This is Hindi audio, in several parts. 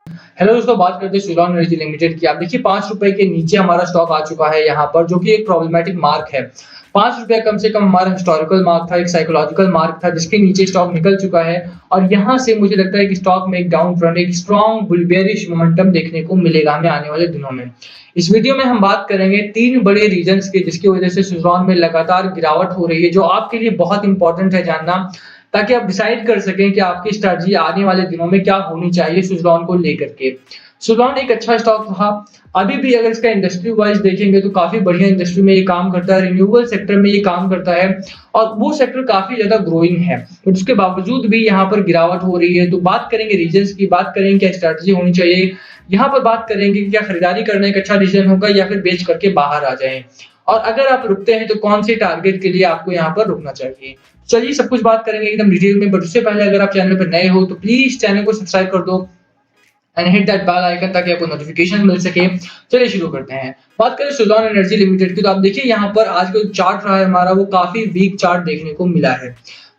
हेलो दोस्तों, बात करते हैं सुज़लॉन एनर्जी लिमिटेड की। आप देखिए ₹5 के नीचे हमारा स्टॉक आ चुका है यहाँ पर, जो कि एक प्रॉब्लमैटिक मार्क है। ₹5 कम से कम हमारा हिस्टोरिकल मार्क था, एक साइकोलॉजिकल मार्क था, जिसके नीचे स्टॉक निकल चुका है। और यहाँ से मुझे लगता है कि स्टॉक में एक डाउन ट्रेंड, एक स्ट्रॉन्ग बुल बेयरिश मोमेंटम देखने को मिलेगा हमें आने वाले दिनों में। इस वीडियो में हम बात करेंगे 3 बड़े रीजंस की, जिसकी वजह से सुज़लॉन में लगातार गिरावट हो रही है, जो आपके लिए बहुत इंपॉर्टेंट है जानना, ताकि आप डिसाइड कर सकें कि आपकी स्ट्रैटेजी आने वाले दिनों में क्या होनी चाहिए सुज़लॉन को लेकर के। सुज़लॉन एक अच्छा स्टॉक रहा। अभी भी अगर इसका इंडस्ट्री वाइज़ देखेंगे तो काफ़ी बढ़िया इंडस्ट्री में ये काम करता है, रिन्यूएबल सेक्टर में ये काम करता है और वो सेक्टर काफ़ी ज़्यादा ग्रोइंग है। बट उसके बावजूद भी यहाँ पर गिरावट हो रही है। तो बात करेंगे रीजन्स की, बात करेंगे क्या स्ट्रैटेजी होनी चाहिए। यहाँ पर बात करेंगे कि क्या खरीदारी करना एक अच्छा डिसीजन होगा या फिर बेच करके बाहर आ जाएँ। और अगर आप रुकते हैं तो कौन से टारगेट के लिए आपको यहाँ पर रुकना चाहिए। चलिए सब कुछ बात करेंगे एकदम डिटेल में, बट उससे पहले अगर आप चैनल पर नए हो तो प्लीज़ चैनल को सब्सक्राइब कर दो and hit that bell icon ताकि आपको नोटिफिकेशन मिल सके। चलिए शुरू करते हैं। बात करें सुज़लॉन एनर्जी लिमिटेड की, तो आप देखिए यहाँ पर आज का जो चार्ट रहा है हमारा, वो काफ़ी वीक चार्ट देखने को मिला है।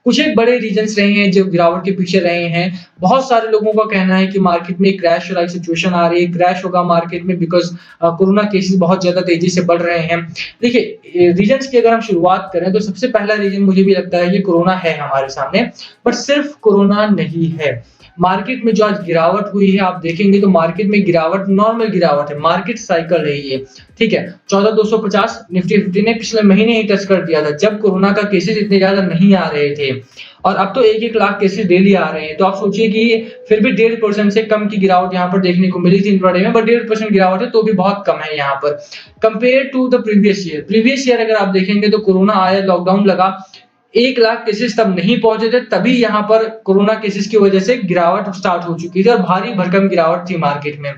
कुछ एक बड़े रीजंस रहे हैं जो गिरावट के पीछे रहे हैं। बहुत सारे लोगों का कहना है कि मार्केट में क्रैश लाइक सिचुएशन आ रही है, क्रैश होगा मार्केट में बिकॉज़ कोरोना केसेस बहुत ज़्यादा तेज़ी से बढ़ रहे हैं। देखिए रीजंस की अगर हम शुरुआत करें तो सबसे पहला रीजन मुझे भी लगता है कि कोरोना है हमारे सामने, बट सिर्फ कोरोना नहीं है। मार्केट में जो आज गिरावट हुई है, आप देखेंगे तो मार्केट में गिरावट नॉर्मल गिरावट है, मार्केट साइकिल है ये, ठीक है। 14,250 निफ्टी 50 ने पिछले महीने ही टच कर दिया था, जब कोरोना का केसेस इतने ज्यादा नहीं आ रहे थे। और अब तो 1-1 लाख केसेस डेली आ रहे हैं। तो आप सोचिए कि फिर भी 1.5% से कम की गिरावट यहाँ पर देखने को मिली थी इंट्राडे में, बट 1.5% गिरावट है तो भी बहुत कम है यहाँ पर compare to the previous year अगर आप देखेंगे तो कोरोना आया, लॉकडाउन लगा, 1 लाख केसेस तब नहीं पहुंचे थे, तभी यहाँ पर कोरोना केसेस की वजह से गिरावट स्टार्ट हो चुकी थी और भारी भरकम गिरावट थी मार्केट में।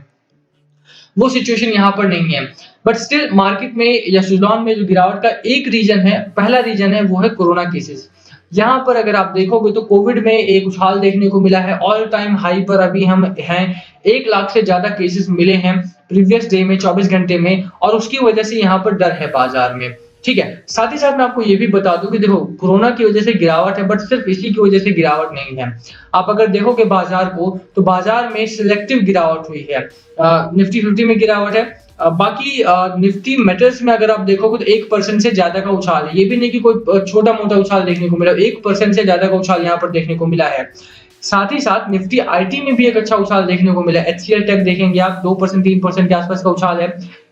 वो सिचुएशन यहाँ पर नहीं है, बट स्टिल मार्केट में या सुज़लॉन में जो गिरावट का एक रीजन है, पहला रीजन है, वो है कोरोना केसेस। यहाँ पर अगर आप देखोगे तो कोविड में एक उछाल देखने को मिला है, ऑल टाइम हाई पर अभी हम हैं। 1 लाख से ज्यादा केसेस मिले हैं प्रीवियस डे में 24 घंटे में, और उसकी वजह से यहाँ पर डर है बाजार में, ठीक है। साथ ही साथ मैं आपको ये भी बता दूं कि देखो कोरोना की वजह से गिरावट है, बट सिर्फ इसी की वजह से गिरावट नहीं है। आप अगर देखोगे बाजार को तो बाजार में सिलेक्टिव गिरावट हुई है। निफ्टी 50 में गिरावट है। बाकी निफ्टी मेटल्स में अगर आप देखोगे तो 1% से ज्यादा का उछाल है। ये भी नहीं कि कोई छोटा मोटा उछाल देखने को मिला, 1% से ज्यादा का उछाल यहाँ पर देखने को मिला है। साथ ही साथ निफ्टी आईटी में भी एक अच्छा उछाल देखने को मिला है। एचसीएल टेक देखेंगे आप, 2% 3% के आसपास का उछाल है।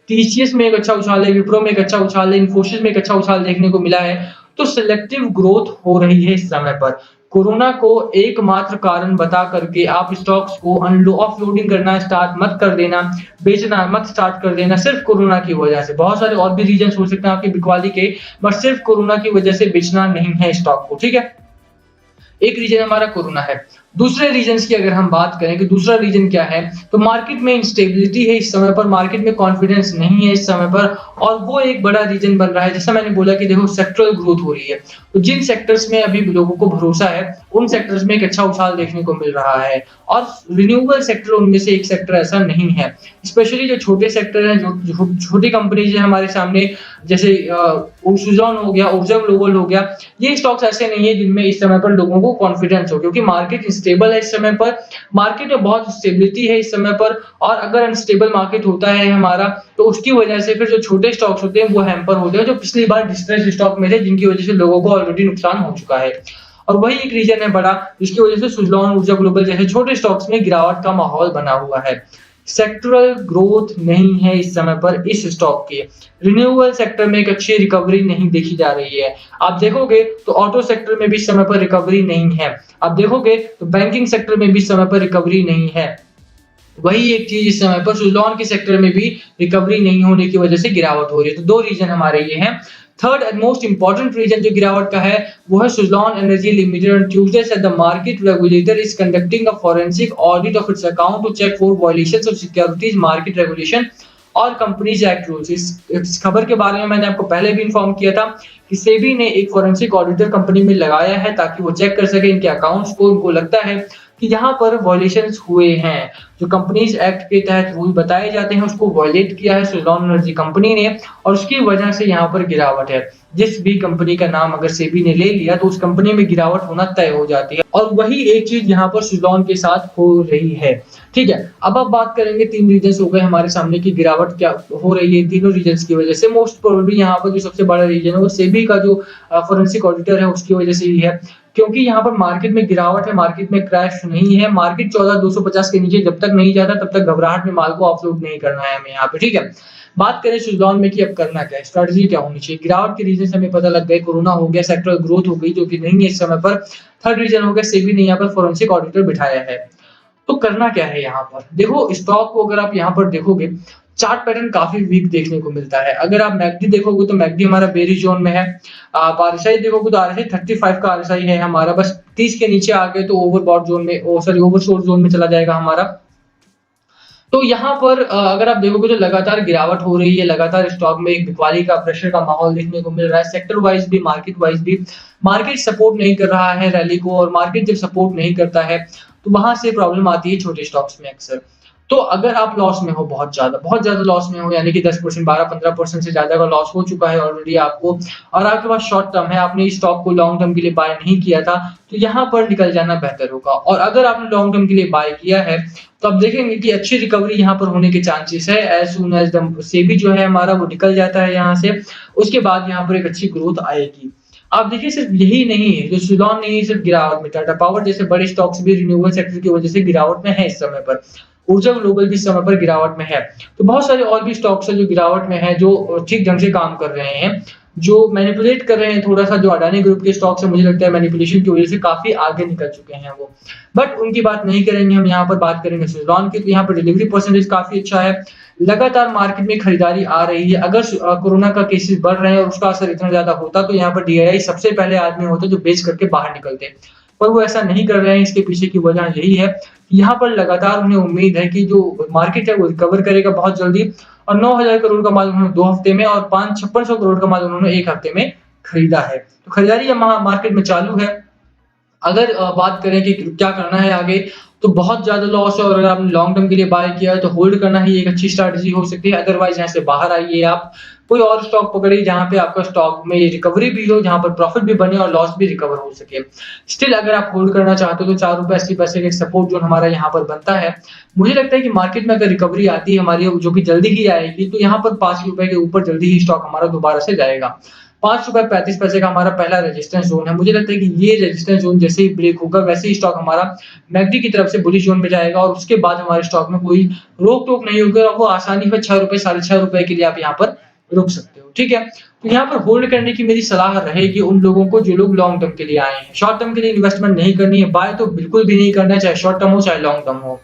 टीसीएस में एक अच्छा उछाल है, विप्रो में एक अच्छा उछाल है, इन्फोसिस में एक अच्छा उछाल देखने को मिला है। तो सिलेक्टिव ग्रोथ हो रही है इस समय पर। कोरोना को एकमात्र कारण बता करके आप स्टॉक्स को ऑफलोडिंग करना स्टार्ट मत कर देना, बेचना मत स्टार्ट कर देना सिर्फ कोरोना की वजह से। बहुत सारे और भी रीजन हो सकते हैं आपकी बिकवाली के, बट सिर्फ कोरोना की वजह से बेचना नहीं है स्टॉक को, ठीक है। एक रीजन हमारा कोरोना है। दूसरे रीजंस की अगर हम बात करें कि दूसरा रीजन क्या है, तो मार्केट में इंस्टेबिलिटी है इस समय पर, मार्केट में कॉन्फिडेंस नहीं है इस समय पर, और वो एक बड़ा रीजन बन रहा है। जैसा मैंने बोला कि देखो सेक्टरल ग्रोथ हो रही है, तो जिन सेक्टर्स में अभी लोगों को भरोसा है उन सेक्टर्स में एक अच्छा उछाल देखने को मिल रहा है, और रिन्यूएबल सेक्टर उनमें से एक सेक्टर ऐसा नहीं है। स्पेशली जो छोटे सेक्टर हैं, जो छोटी कंपनीज है हमारे सामने, जैसे सुज़लॉन हो गया, ऊर्जा ग्लोबल हो गया, ये स्टॉक्स ऐसे नहीं है जिनमें इस समय पर लोगों को कॉन्फिडेंस हो, क्योंकि मार्केट स्टेबल है इस समय पर। मार्केट में बहुत स्टेबिलिटी है इस समय पर, और अगर अनस्टेबल मार्केट होता है हमारा तो उसकी वजह से फिर जो छोटे स्टॉक्स होते हैं वो हैम्पर होते हैं, जो पिछली बार डिस्ट्रेस्ड स्टॉक में थे, जिनकी वजह से लोगों को ऑलरेडी नुकसान हो चुका है। और वही एक रीजन है बड़ा, जिसकी वजह से सुज़लॉन, ऊर्जा ग्लोबल जैसे छोटे स्टॉक्स में गिरावट का माहौल बना हुआ है। सेक्टरल ग्रोथ नहीं है इस समय पर इस स्टॉक की। रिन्यूएबल सेक्टर में एक अच्छी रिकवरी नहीं देखी जा रही है। आप देखोगे तो ऑटो सेक्टर में भी इस समय पर रिकवरी नहीं है। आप देखोगे तो बैंकिंग सेक्टर में भी इस समय पर रिकवरी नहीं है। वही एक चीज इस समय पर सुज़लॉन के सेक्टर में भी रिकवरी नहीं होने की वजह से गिरावट हो रही है। तो 2 रीजन हमारे ये हैं। Third and most important reason जो गिरावट का है, वो है Suzlon energy limited. On Tuesday said the market regulator is conducting a forensic audit of its account to check for violations of securities market regulation और कंपनीज एक्ट रूल्स। इस खबर के बारे में मैंने आपको पहले भी इन्फॉर्म किया था कि सेबी ने एक फोरेंसिक ऑडिटर कंपनी में लगाया है ताकि वो चेक कर सके इनके अकाउंट्स को। उनको लगता है कि यहाँ पर वॉयलेशंस हुए हैं, जो कंपनीज एक्ट के तहत रूल बताए जाते हैं उसको वॉयलेट किया है सुज़लॉन एनर्जी कंपनी ने, और उसकी वजह से यहाँ पर गिरावट है। जिस भी कंपनी का नाम अगर सेबी ने ले लिया तो उस कंपनी में गिरावट होना तय हो जाती है, और वही एक चीज यहाँ पर सुज़लॉन के साथ हो रही है। ठीक है, अब आप बात करेंगे, 3 रीजंस हो गए हमारे सामने की गिरावट क्या हो रही है, तीनों रीजंस की वजह से। मोस्ट प्रोबेबली यहाँ पर जो सबसे बड़ा रीजन है वो सेबी का जो फोरेंसिक ऑडिटर है उसकी वजह से ही है, क्योंकि यहाँ पर मार्केट में गिरावट है, मार्केट में क्रैश नहीं है। मार्केट 14,250 के नीचे जब तक नहीं जाता तब तक घबराहट में माल को ऑफलोड नहीं करना है हमें यहाँ पे। ठीक है, बात करें सुज़लॉन में कि अब करना क्या है, स्ट्रेटजी क्या होनी चाहिए। गिरावट के रीजन हमें पता लग गए, कोरोना हो गया, सेक्टरल ग्रोथ हो गई जो कि नहीं है इस समय पर। थर्ड रीजन हो गया सेबी ने यहाँ पर फोरेंसिक ऑडिटर बिठाया है। तो करना क्या है यहाँ पर, देखो स्टॉक को अगर आप यहाँ पर देखोगे, चार्ट पैटर्न काफी वीक देखने को मिलता है। अगर आप मैकडी देखोगे तो मैकडी हमारा बेरिश जोन में है। आप आरएसआई देखोगे तो आरएसआई 35 का आरएसआई है हमारा, बस 30 के नीचे आ गए तो ओवरबॉट जोन में, ओवरशॉट जोन में चला जाएगा हमारा। तो यहाँ पर अगर आप देखोगे तो लगातार गिरावट हो रही है, लगातार स्टॉक में एक बिकवाली का प्रेशर का माहौल देखने को मिल रहा है। सेक्टर वाइज भी, मार्केट वाइज भी, मार्केट सपोर्ट नहीं कर रहा है रैली को, और मार्केट जब सपोर्ट नहीं करता है तो वहां से प्रॉब्लम आती है छोटे स्टॉक्स में अक्सर। तो अगर आप लॉस में हो, बहुत ज्यादा लॉस में हो, यानी कि 10%, 12-15% से ज्यादा का लॉस हो चुका है ऑलरेडी आपको, और आपके पास शॉर्ट टर्म है, आपने इस स्टॉक को लॉन्ग टर्म के लिए बाय नहीं किया था, तो यहाँ पर निकल जाना बेहतर होगा। और अगर आपने लॉन्ग टर्म के लिए बाय किया है तो आप देखेंगे कि अच्छी रिकवरी यहाँ पर होने के चांसेस है। एज सून एज सेबी जो है हमारा वो निकल जाता है यहाँ से, उसके बाद यहाँ पर एक अच्छी ग्रोथ आएगी। आप देखिए सिर्फ यही नहीं है जो सुज़लॉन नहीं, सिर्फ गिरावट में टाटा पावर जैसे बड़े स्टॉक्स भी रिन्यूएबल सेक्टर की वजह से गिरावट में है इस समय पर। ऊर्जा ग्लोबल भी इस समय पर गिरावट में है। तो बहुत सारे और भी स्टॉक्स है जो गिरावट में है, जो ठीक ढंग से काम कर रहे हैं, जो मैनिपुलेट कर रहे हैं थोड़ा सा। जो अडानी ग्रुप के स्टॉक्स है, मुझे लगता है मैनिपुलेशन की वजह से काफी आगे निकल चुके हैं वो, बट उनकी बात नहीं करेंगे हम। यहाँ पर बात करेंगे सुज़लॉन की, तो यहाँ पर डिलीवरी परसेंटेज काफी अच्छा है, लगातार मार्केट में खरीदारी आ रही है। अगर कोरोना का केसेस बढ़ रहे हैं और उसका असर इतना ज्यादा होता तो यहाँ पर डीआईआई सबसे पहले आदमी होते जो बेच करके बाहर निकलते, पर वो ऐसा नहीं कर रहे हैं। इसके पीछे की वजह यही है कि यहाँ पर लगातार उन्हें उम्मीद है कि जो मार्केट है वो रिकवर करेगा बहुत जल्दी, और 9,000 करोड़ का माल उन्होंने 2 हफ्ते में और 5,56,000 करोड़ का माल उन्होंने 1 हफ्ते में खरीदा है। तो खरीदारी मार्केट में चालू है। अगर बात करें कि क्या करना है आगे, तो बहुत ज्यादा लॉस है, और अगर आपने लॉन्ग टर्म के लिए बाय किया है तो होल्ड करना ही एक अच्छी स्ट्रैटेजी हो सकती है। अदरवाइज यहाँ से बाहर आइए, आप कोई और स्टॉक पकड़िए जहां पे आपका स्टॉक में रिकवरी भी हो, जहां पर प्रॉफिट भी बने और लॉस भी रिकवर हो सके। स्टिल अगर आप होल्ड करना चाहते हो तो 4 रुपए 80 पैसे का एक सपोर्ट जोन हमारा यहाँ पर बनता है। मुझे लगता है कि मार्केट में अगर रिकवरी आती है हमारी, जो कि जल्दी ही आएगी, तो यहाँ पर 5 रुपए के ऊपर जल्दी ही स्टॉक हमारा दोबारा से जाएगा। 5 रुपए 35 पैसे का हमारा पहला रेजिस्टेंस जोन है। मुझे लगता है कि ये रेजिस्टेंस जोन जैसे ही ब्रेक होगा वैसे ही स्टॉक हमारा मैकडी की तरफ से बुलिश जोन में जाएगा, और उसके बाद हमारे स्टॉक में कोई रोक टोक नहीं होगी, और वो आसानी से 6 रुपए 6.5 रुपए के लिए आप यहाँ पर रुक सकते हो। ठीक है, तो यहाँ पर होल्ड करने की मेरी सलाह रहेगी उन लोगों को जो लोग लॉन्ग टर्म के लिए आए हैं। शॉर्ट टर्म के लिए इन्वेस्टमेंट नहीं करनी है, बाय तो बिल्कुल भी नहीं करना है, चाहे शॉर्ट टर्म हो चाहे लॉन्ग टर्म हो।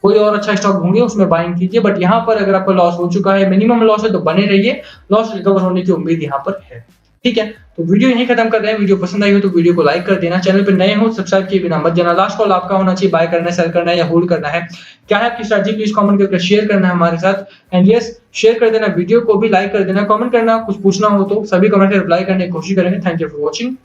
कोई और अच्छा स्टॉक ढूंढिए, उसमें बाइंग कीजिए, बट यहाँ पर अगर आपका लॉस हो चुका है, मिनिमम लॉस है, तो बने रहिए, लॉस रिकवर होने की उम्मीद यहाँ पर है। ठीक है, तो वीडियो यहीं खत्म कर रहे हैं। वीडियो पसंद आई हो तो वीडियो को लाइक कर देना, चैनल पर नए हो सब्सक्राइब किए बिना मत जाना। लास्ट कॉल आपका होना चाहिए, बाय करना है, सेल करना है या होल्ड करना है, क्या है आपकी स्ट्रैटेजी, प्लीज कमेंट करके शेयर करना है हमारे साथ। एंड यस, शेयर कर देना, वीडियो को भी लाइक कर देना, कमेंट करना, कुछ पूछना हो तो सभी कमेंट का रिप्लाई करने की कोशिश करेंगे। Thank you for watching.